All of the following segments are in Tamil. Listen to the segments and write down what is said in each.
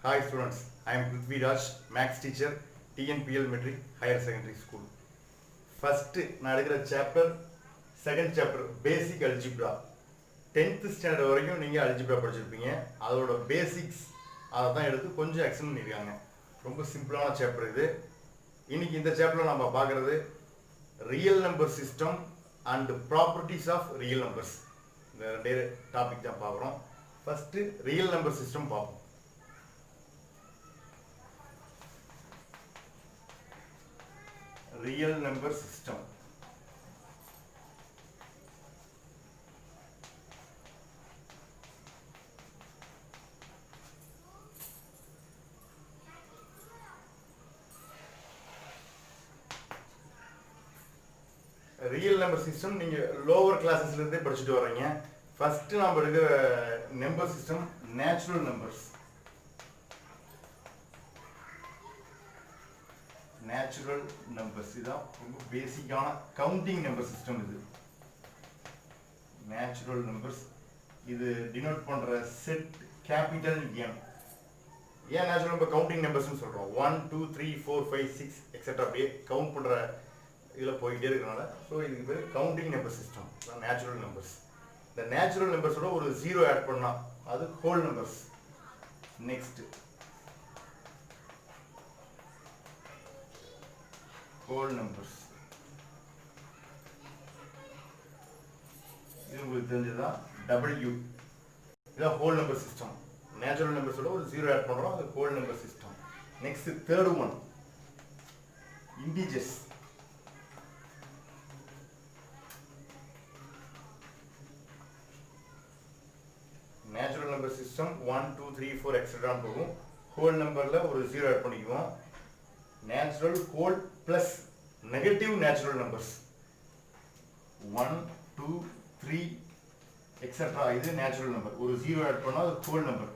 Hi students, I am Prithvi Raj, Max teacher, TNPL Metric Higher Secondary School. First, நான் எடுக்கிற சாப்டர் செகண்ட் சாப்டர் பேசிக் அல்ஜிப்ரா. 10th ஸ்டாண்டர்ட் வரைக்கும் நீங்கள் அல்ஜிப்ரா படிச்சிருப்பீங்க. அதோட பேசிக்ஸ் அதை தான் எடுத்து கொஞ்சம் எக்ஸ்டெண்ட் பண்ணியிருக்காங்க. ரொம்ப சிம்பிளான சாப்டர் இது. இன்னைக்கு இந்த சாப்டரில் நம்ம பார்க்குறது real number system and properties of real numbers. இந்த ரெண்டே டாபிக் தான் பார்க்குறோம். ஃபஸ்ட்டு ரியல் நம்பர் சிஸ்டம் பார்ப்போம். real number system. Real number system நீங்க லோவர் கிளாஸஸ்ல இருந்தே படிச்சுட்டு வர்றீங்க. ஃபர்ஸ்ட் நாம எடுக்கிற number system natural numbers. Natural numbers இதுதான் ரொம்ப பேசிக்கான கவுண்டிங் நம்பர் சிஸ்டம். இது நேச்சுரல் நம்பர்ஸ். இது டினோட் பண்ற செட் கேபிட்டல் என். ஏன் நேச்சுரல் நம்பர் கவுண்டிங் நம்பர்ஸ்னு சொல்றோம்? 1 2 3 4 5 6 எக்ஸெட்ரா அப்படியே கவுண்ட் பண்ற இதில் போயிட்டே இருக்கனால ஸோ இதுக்கு பேர் counting number system. Natural numbers. இந்த நேச்சுரல் நம்பர்ஸோட ஒரு ஜீரோ ஆட் பண்ணா அது whole numbers. Next whole numbers. இது உங்களுக்கு தெரிஞ்சதா W. இதான் ஹோல் நம்பர் சிஸ்டம். நேச்சுரல் நம்பர்ஸோட ஒரு ஜீரோ ஆட் பண்றோம், அது whole number system. Next third one integers. Natural number system 1 2 3 4 etcetera போகும். ஹோல் நம்பர்ல ஒரு ஜீரோ ஆட் பண்ணிக்குவோம். Natural whole plus negative natural numbers 1 2 3 etcetera. இது நேச்சுரல் நம்பர். ஒரு ஜீரோ ஆட் பண்ணா அது whole number.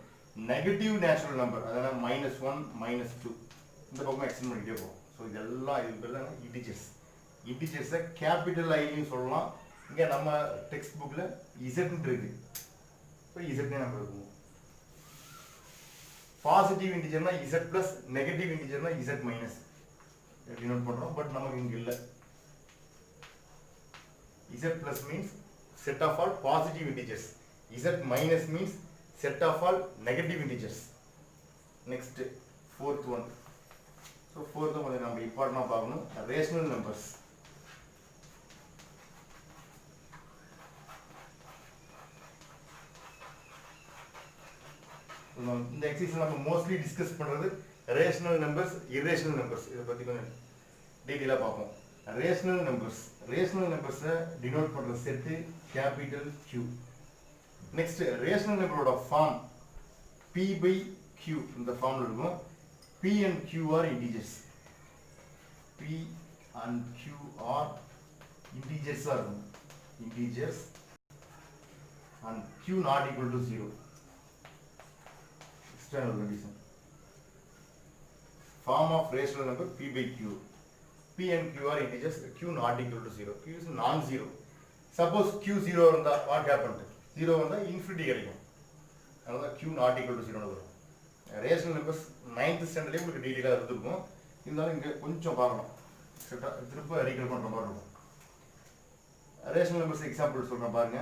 Negative natural number அதனால -1 -2 இந்த பக்கம் எக்ஸ்டெண்ட் பண்ணிட்டே போகும். ஸோ இதெல்லாம் இது பேர் தான் இன்டிஜர்ஸ். இன்டிஜர்ஸை கேபிட்டல் ஐன்னு சொல்லலாம். இங்கே நம்ம டெக்ஸ்ட் புக்கில் இசட்னு இருக்கு. ஸோ இசட்னே நம்ம இருக்கும். பாசிட்டிவ் இன்டிஜர்னா இசட் பிளஸ், நெகட்டிவ் இன்டிஜர்னா இசட் மைனஸ் டினோட் பண்றோம். பட் நமக்கு இங்க இல்ல. z plus means set of all positive integers. z minus means set of all negative integers. Next fourth one. So fourth one நம்ம இம்பார்ட்டன்ட்டா பார்க்கணும். rational numbers. இந்த எக்ஸசைஸ் நம்ம மோஸ்ட்லி டிஸ்கஸ் பண்றது ரேஷனல் நம்பர்ஸ், இரேஷனல் நம்பர்ஸ். இதை பத்தி கொஞ்சம் டீடைலா பார்ப்போம். Rational numbers. ரேஷனல் நம்பர்ஸை டினோட் பண்ற set capital Q. Next rational நம்பரோட ஃபார்ம் P by Q இந்த ஃபார்ம்ல இருக்கும். P and Q are integers. P and Q are integers ஆ இருக்கும். Integers and Q not equal to 0. External condition. Form of rational number P by Q. P and Q are integers. Q not equal to 0. Q is non-zero. Suppose Q 0 இருந்தா what happened? 0 வந்தா infinity கிடைக்கும். அதனால Q not equal to 0 வரும். ரேஷனல் நம்பர்ஸ் 9th ஸ்டாண்டர்ட்லயே உங்களுக்கு டீடைலா இருந்திருக்கும். இருந்தாலும் இங்க கொஞ்சம் பார்க்கணும். திரும்ப ரீகால் பண்ற மாதிரி இருக்கும். ரேஷனல் நம்பர்ஸ் எக்ஸாம்பிள் சொல்றேன் பாருங்க.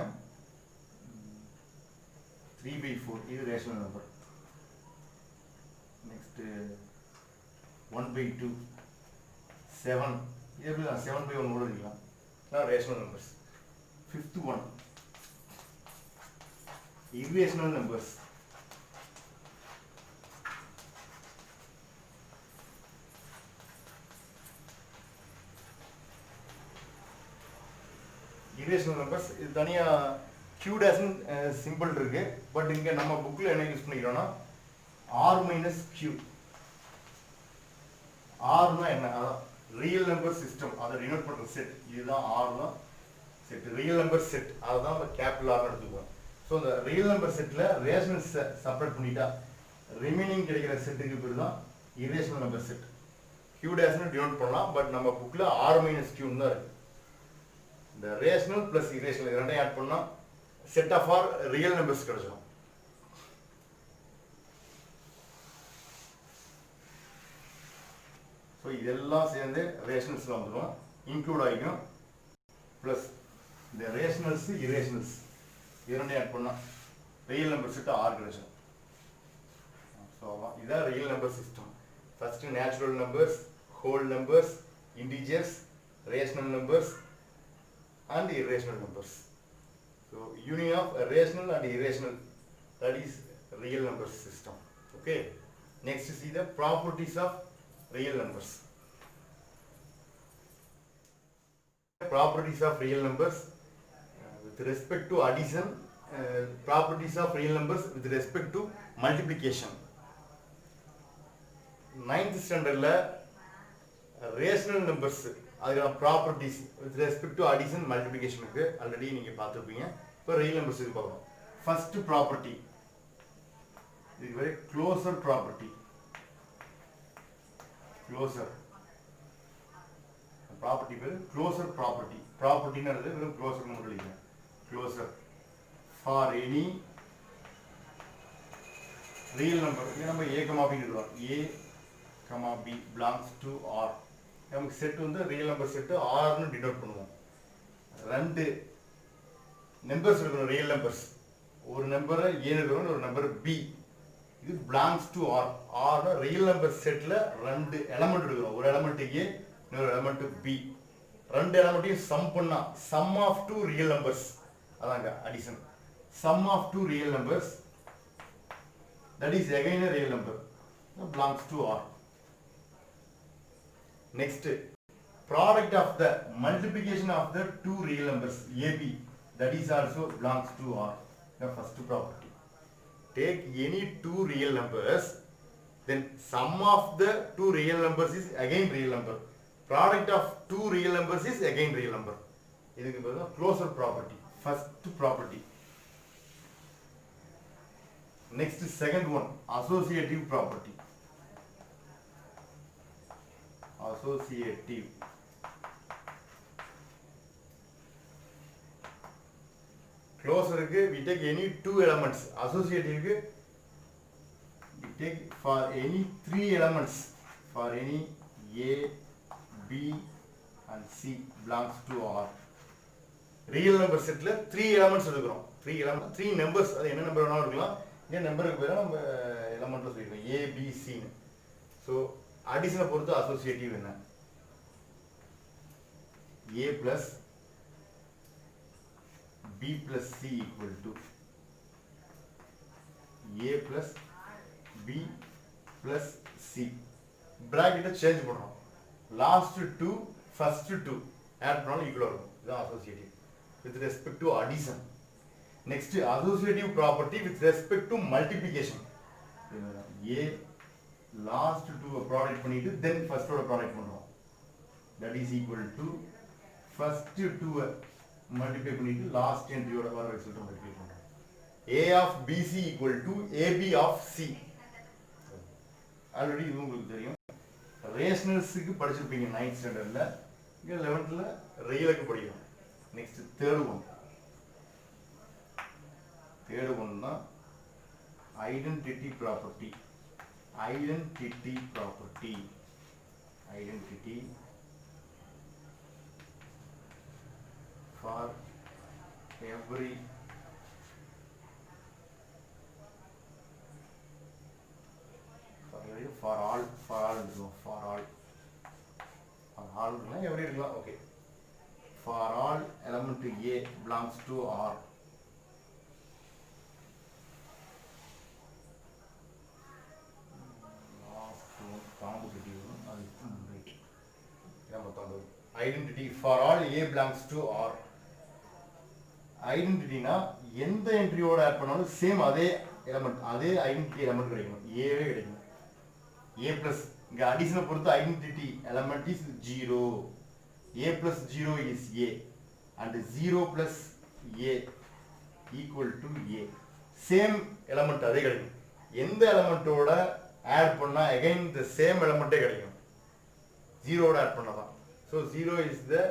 3 by 4 இது ரேஷனல் நம்பர். Next 1 by 2 7. எப்படி 7 by 1 கூட இருக்கலாம். நான் rational numbers. Fifth one irrational numbers. irrational numbers இது தனியா q dash சிம்பிள் இருக்கு. பட் இங்க நம்ம புக்ல என்ன யூஸ் பண்ணிக்கிறோம்னா r minus q. r னா என்ன? அதான் ரியல் நம்பர் சிஸ்டம். அதை டினோட் பண்ற செட். இதுதான் r தான் செட். Real number set. அதுதான் நம்ம கேபிட்டல் r எடுத்துக்குவோம். ஸோ இந்த ரியல் நம்பர் செட்ல ரேஷனல் செப்பரேட் பண்ணிட்டா ரிமைனிங் கிடைக்கிற செட்டுக்கு பேர் தான் irrational number set. q dash denote பண்ணலாம். பட் நம்ம புக்ல r minus q தான் இருக்கு. இந்த ரேஷனல் பிளஸ் இரேஷனல் ரெண்டையும் ஆட் பண்ணா set of R real numbers கிடைச்சிடும். இதெல்லாம் சேர்ந்து ரேஷனல்ஸில் வந்துடும், இன்க்ளூட் ஆகிக்கும். ப்ளஸ் இந்த ரேஷனல்ஸ் இரேஷனல்ஸ் இரண்டையும் ஆட் பண்ணால் ரியல் நம்பர் செட்டு ஆர் கிடைச்சோம். ஸோ இதான் real number system. First natural numbers, whole numbers, integers, rational numbers and irrational numbers. So union of rational and irrational, that is real number system. Okay, next see the properties of real numbers. Properties of real numbers with respect to addition, properties of real numbers with respect to multiplication. 9th standard la rational numbers அதுக்கான properties with respect to addition மல்டிபிகேஷனுக்கு ஆல்ரெடி நீங்கள் பார்த்துருப்பீங்க. இப்போ ரியல் நம்பர்ஸ் இது பார்க்கணும். ஃபர்ஸ்ட் ப்ராப்பர்ட்டி, இது very closure property. Closure property பேர் க்ளோசர் ப்ராப்பர்ட்டி. ப்ராப்பர்ட்டின்னு வெறும் க்ளோசர் மட்டும் எழுதிங்க. Closure for any real number. இது நம்ம ஏ கமா பின்னு எழுதுவோம். A comma B belongs to R. நமக்கு செட் வந்து ரியல் நம்பர் செட்டு ஆர்னு டினோட் பண்ணுவோம். ரெண்டு நம்பர்ஸ் இருக்கணும் ரியல் நம்பர்ஸ். ஒரு நம்பரை ஏ இருக்கணும், ஒரு நம்பர் பி. இது பிலாங்ஸ் டு ஆர். ஆர்னா ரியல் நம்பர் செட்டில் ரெண்டு எலமெண்ட் எடுக்கணும். ஒரு எலமெண்ட் ஏ, இன்னொரு எலமெண்ட் பி. ரெண்டு எலமெண்ட்டையும் சம் பண்ணா sum of two real numbers, அதாங்க addition. Sum of two real numbers, that is again a real number, belongs to R. Next, product of the multiplication of the two real numbers AB, that is also belongs to R. The first property. Take any two real numbers, then sum of the two real numbers is again real number. Product of two real numbers is again real number. This is the closer property. First property. Next, second one, associative property. Associative. Closer we take any two elements. Associative we take for any three elements. For any A, B and C belongs to R. Real number set la three elements edukurom. Three numbers. அது என்ன நம்பர் வேணாலும் இருக்கலாம். இந்த நம்பருக்கு பேரா நம்ம எலிமெண்ட்ல சொல்லிருக்கோம் A, B, C னு. So addition பொறுத்து associative என்ன? A plus B plus C equal to A plus B plus C. Bracket change பண்ணுறோம். Last two, first two add பண்ணாலும் equal ஆகும். இதுதான் associative with respect to addition. Next, associative property with respect to multiplication. A last two product பண்ணிட்டு then first ஓட product பண்ணுறோம். That is equal to first two multiply பண்ணிட்டு last entry ஓட வர result multiply பண்ணுறோம். A of BC equal to AB of C. Already இது உங்களுக்கு தெரியும். ரேஷனல்ஸுக்கு படிச்சிருப்பீங்க 9th ஸ்டாண்டர்டில். இங்கே 11th ரியலுக்கு படிக்கிறோம். நெக்ஸ்ட் தேர்ட் ஒன் தான் identity property. Identity property. Identity for every for all every இருக்கலாம். Okay, for all element A belongs to R. Identity for all A belongs to R. Identity na எந்த என்ட்ரியோட ஆட் பண்ணாலும் சேம் அதே எலிமெண்ட், அதே ஐடென்டிட்டி எலிமெண்ட் கிடைக்கும். ஏவே கிடைக்கும். A plus இங்க அடிஷனை பொறுத்து identity element is 0. A plus 0 is A and 0 plus A equal to A. Same element அதே கிடைக்கும். எந்த எலிமெண்டோட ஆட் பண்ணா again the same எலிமெண்டே கிடைக்கும். 0 ஓட ஆட் பண்ணதான். So 0 is the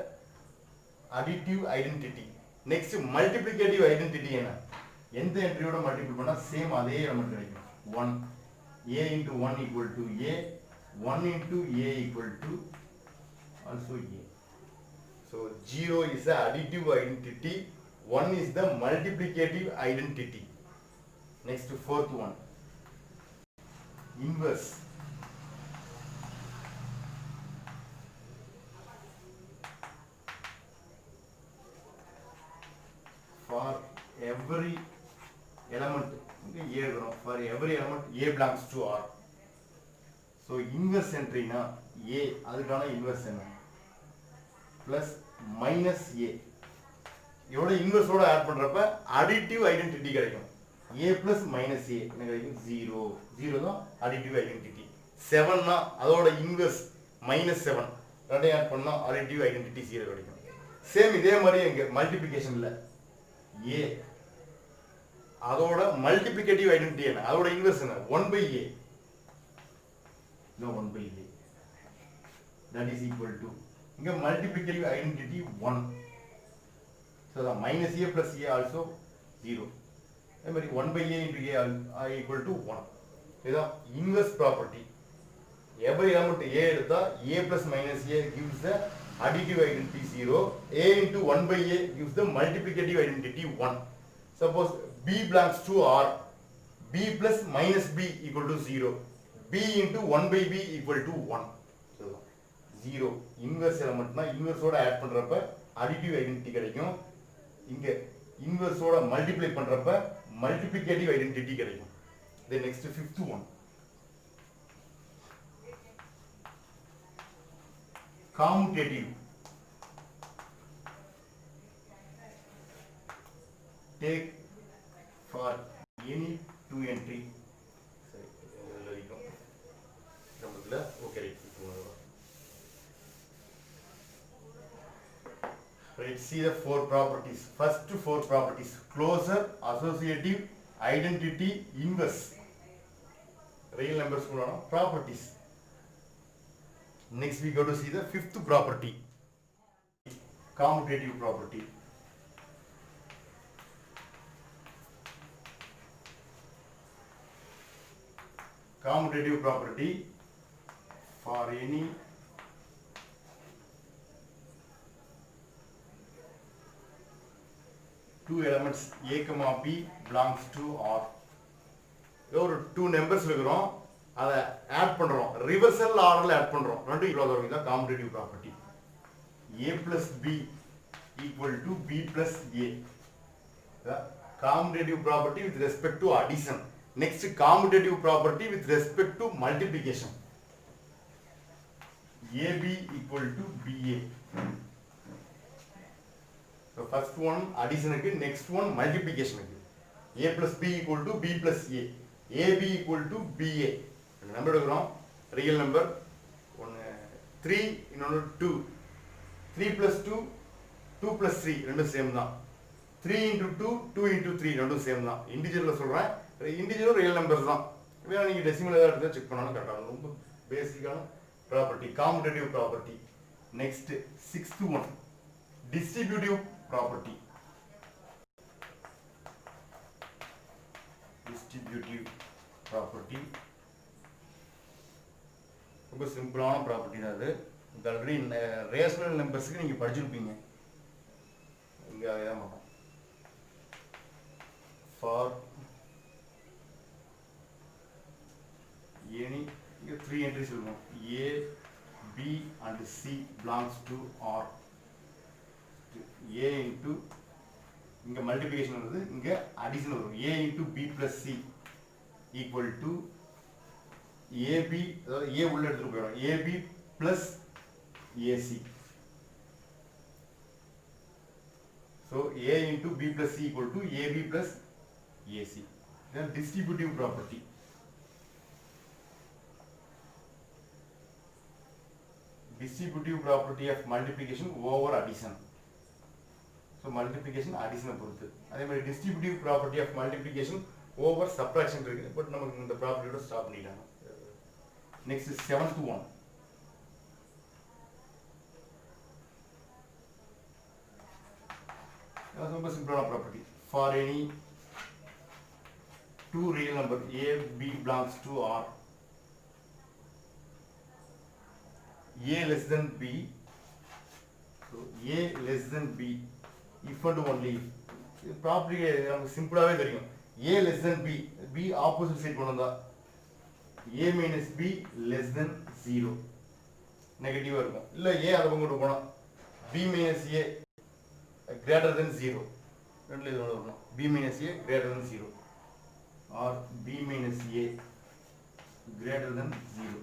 additive identity. Next, multiplicative identity என்ன? எந்த என்ட்ரியோட மல்டிப்ளை பண்ணா சேம் அதே எலிமெண்ட் கிடைக்கும். 1. A into 1 equal to A, 1 into A equal to also A. So 0 is the additive identity, 1 is the multiplicative identity. Next, fourth one, inverse. For every element, for every element A belongs to R. So inverse entry na A, adukana inverse enna plus minus A. இதோட inverse ஓட ஆட் பண்றப்ப additive identity கிடைக்கும். A plus minus A என்ன கிடைக்கும்? 0. 0 தான் additive identity. 7 னா அதோட inverse minus 7. ரெண்டையும் ஆட் பண்ணா additive identity 0 கிடைக்கும். சேம் இதே மாதிரி இங்க மல்டிப்ளிகேஷன்ல A அதோட மல்டிப்ளிகேட்டிவ் ஐடென்டிட்டி என்ன? அதோட இன்வெர்ஸ் என்ன? 1 by A. No, 1 by A. That is equal to இங்க multiplicative identity 1. So the minus A plus A also 0. அதே மாதிரி 1 by A into A equal to 1. இதுதான் inverse property. every element A எடுத்தா A plus minus A gives the additive identity 0. A into 1 by A gives the multiplicative identity 1. Suppose B belongs to R. B plus minus B equal to 0. B into 1 by B equal to 1. So 0. Inverse element na inverse ஓட ஆட் பண்றப்ப additive identity கிடைக்கும். இங்க inverse ஓட multiply பண்றப்ப multiplicative identity கிடைக்கும். Then next fifth one. Commutative. Take for any two entry. Okay. Let's see the four properties. First four properties: closure, associative, identity, inverse. Real numbers properties. Next we go to see the fifth property, commutative property. Commutative property for any two elements A, B belongs to R. ஒரு two numbers இருக்கிறோம், அதை ஆட் பண்றோம், ரிவர்சல் ஆர்டர்ல ஆட் பண்றோம், ரெண்டு ஈக்குவல் வரும். இதான் competitive property. A plus B equal to B plus A. Commutative property with respect to addition. Next, commutative property with respect to multiplication. AB equal to BA. So first one addition க்கு, next one multiplication க்கு. A plus B equal to B plus A. AB equal to BA. Number எடுக்கிறோம், ரியல் நம்பர் ஒன்று 3, இன்னொன்று 2. 3 plus 2, 2 plus 3 ரெண்டும் சேம் தான். 3 into 2, 2 into 3 ரெண்டும் சேம் தான். இண்டிஜுவலில் சொல்கிறேன், இண்டிஜுவல் ரியல் நம்பர்ஸ் தான். வேணா நீங்கள் டெசிமல் ஏதாவது எடுத்து செக் பண்ணாலும் கரெக்டாக. ரொம்ப பேசிக்கான property, competitive property. Next sixth one, distributive property. Distributive property ரொம்ப சிம்பிளான ப்ராப்பர்ட்டி தான் அது. ஆல்ரெடி ரேஷனல் நம்பர்ஸுக்கு நீங்கள் படிச்சிருப்பீங்க, இங்கே அதே மாட்டோம். ஃபார் எனி, இங்கே 3 என்ட்ரிஸ் இருக்கும். A, B and C belongs to R. A into இங்கே மல்டிப்ளிகேஷன் வருது, இங்கே அடிஷன் வரும். A into B plus C equal to AB, அதாவது A உள்ள எடுத்துட்டு போயிடும், AB plus AC. So A into B plus C equal to AB plus AC. Then distributive property. Distributive property of multiplication over addition. So multiplication addition பொறுத்து. அதே மாதிரி distributive property of multiplication over subtraction இருக்கு. பட் நமக்கு இந்த ப்ராப்பர்ட்டியோட ஸ்டாப் பண்ணிட்டாங்க. Next is seventh one. That's ரொம்ப சிம்பிளான property. For any two real number A, B belongs to R. A less than B, so A less than B, if and only if. இது ப்ராப்பர்ட்டி நமக்கு சிம்பிளாவே தெரியும். A less than B, B opposite side கொண்டு வந்தா A minus B less than 0 நெகட்டிவா இருக்கும். இல்ல A அதை கொண்டு போனா B minus A greater than 0 ரெண்டுல இது வரணும். B minus A greater than 0 or B minus A greater than 0.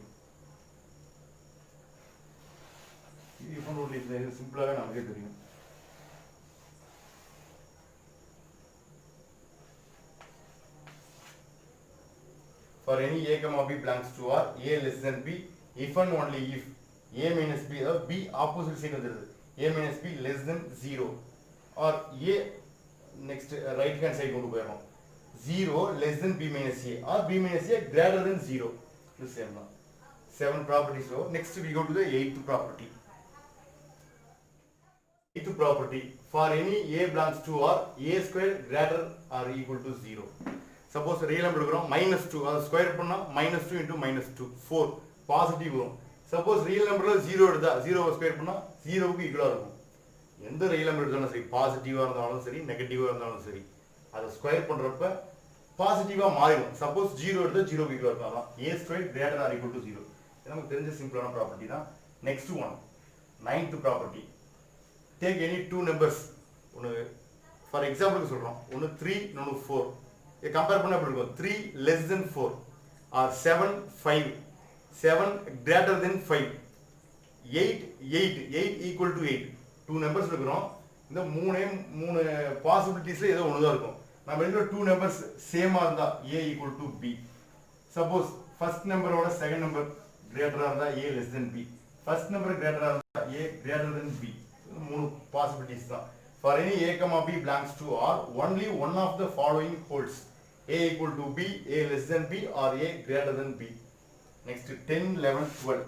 இது இப்போ ஒரு சிம்பிளாவே நமக்கே தெரியும். For any A comma B belongs to R, A less than B, if and only if A minus B, அதாவது B opposite side வந்துருது, A minus B less than 0 or A next right hand side கொண்டு போயிடும் 0 less than B minus A or B minus A greater than 0. இது same தான். 7 properties. So next we go to the 8th property. 8th property, for any A belongs to R, A square greater or equal to 0. Suppose real number இருக்கிறோம் -2, அதை ஸ்கொயர் பண்ணா -2 into -2 4 பாசிட்டிவ் வரும். சப்போஸ் ரியல் நம்பர்ல 0 எடுத்தா 0வை ஸ்கொயர் பண்ணா 0க்கு ஈக்குவலா இருக்கும். எந்த ரியல் நம்பர் எடுத்தாலும் சரி, பாசிட்டிவா இருந்தாலும் சரி, நெகட்டிவா இருந்தாலும் சரி, அதை ஸ்கொயர் பண்றப்ப பாசிட்டிவா மாறிடும். சப்போஸ் 0 எடுத்தா 0க்கு ஈக்குவலா இருக்கும். அதான் A square greater or equal to 0. இது நமக்கு தெரிஞ்ச சிம்பிளான ப்ராப்பர்ட்டி தான். Next one 9th property. Take any two numbers. ஒன்னு ஃபார் எக்ஸாம்பிளுக்கு சொல்றோம். ஒன்னு 3 இன்னொன்னு 4. இதை கம்பேர் பண்ண எப்படி இருக்கும்? 3 less than 4 or 7 5, 7 greater than 5, 8 equal to 8. Two numbers இருக்கிறோம். இந்த மூணு பாசிபிலிட்டிஸ்ல ஏதோ ஒன்று தான் இருக்கும். நம்ம இருக்கிற டூ நம்பர்ஸ் சேமா இருந்தா A equal to B. Suppose first நம்பரோட செகண்ட் நம்பர் கிரேட்டரா இருந்தா A less than B, first number கிரேட்டரா இருந்தா A greater than B. மூணு பாசிபிலிட்டிஸ் தான். For any A comma B belongs to R, only one of the following holds: A equal to B, A less than B, or A greater than B. Next 10, 11, 12.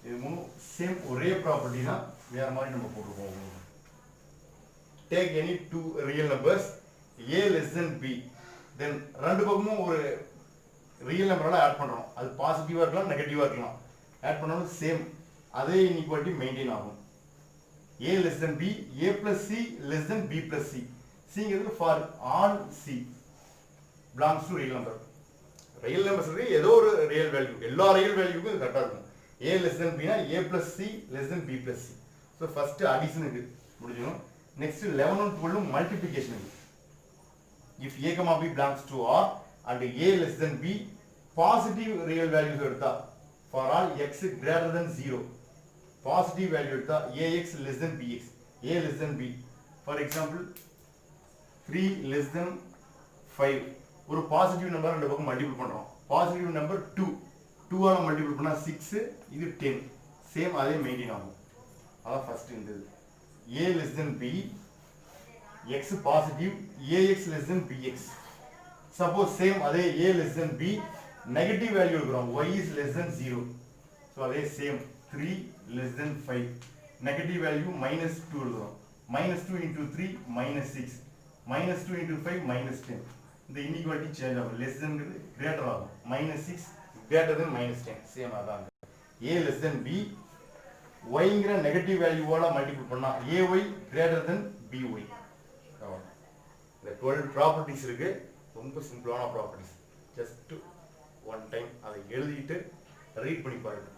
இது மூணு சேம் ஒரே ப்ராப்பர்ட்டி தான், வேற மாதிரி நம்ம போட்டுருக்கோம். Take any two real numbers, A less than B. Then ரெண்டு பக்கமும் ஒரு ரியல் நம்பரால ஆட் பண்றோம். அது பாசிட்டிவா இருக்கலாம், நெகட்டிவா இருக்கலாம். ஆட் பண்ணாலும் சேம் அதே இன்இக்வாலிட்டி மெயின்டைன் ஆகும். A less than B, A plus C less than B plus C. Cங்கிறது for all C belongs to real number. real numbers ஏதோ ஒரு real value, எல்லா real valueக்கும் இது கரெக்டா இருக்கும். A less than B னா A plus C less than B plus C. So first addition இருக்கு முடிஞ்சிடும். Next 11 and 12 multiplication இருக்கு. If A comma B belongs to R and A less than B, positive real values எடுத்தா for all x greater than 0, positive value எடுத்தா ax less than bx, a less than b. For example 3 less than 5, ஒரு பாசிட்டிவ் நம்பர் ரெண்டு பக்கம் மல்டிபிள் பண்றோம். பாசிட்டிவ் நம்பர் 2 ஆல மல்டிபிள் பண்ணா 6, இது 10. சேம் அதே மெயின்டைன் ஆகும். அதான் ஃபர்ஸ்ட் இந்த a less than b, x positive, ax less than bx. Suppose same அதே a less than b, negative value எடுக்கிறோம், y is less than 0. So அதே same 3 less than 5, negative value minus 2 எழுதுறோம். -2 into 3 -6, -2 into 5 -10. இந்த inequality change ஆகும். less than greater ஆகும். -6 greater than -10. சேம் அதான். A less than B, yங்கிற நெகட்டிவ் வேல்யூவால மல்டிபிள் பண்ணா ay greater than by. இந்த 12 ப்ராப்பர்ட்டிஸ் இருக்கு. ரொம்ப சிம்பிளான ப்ராப்பர்ட்டிஸ். ஜஸ்ட் ஒன் டைம் அதை எழுதிட்டு ரீட் பண்ணி பாருங்க.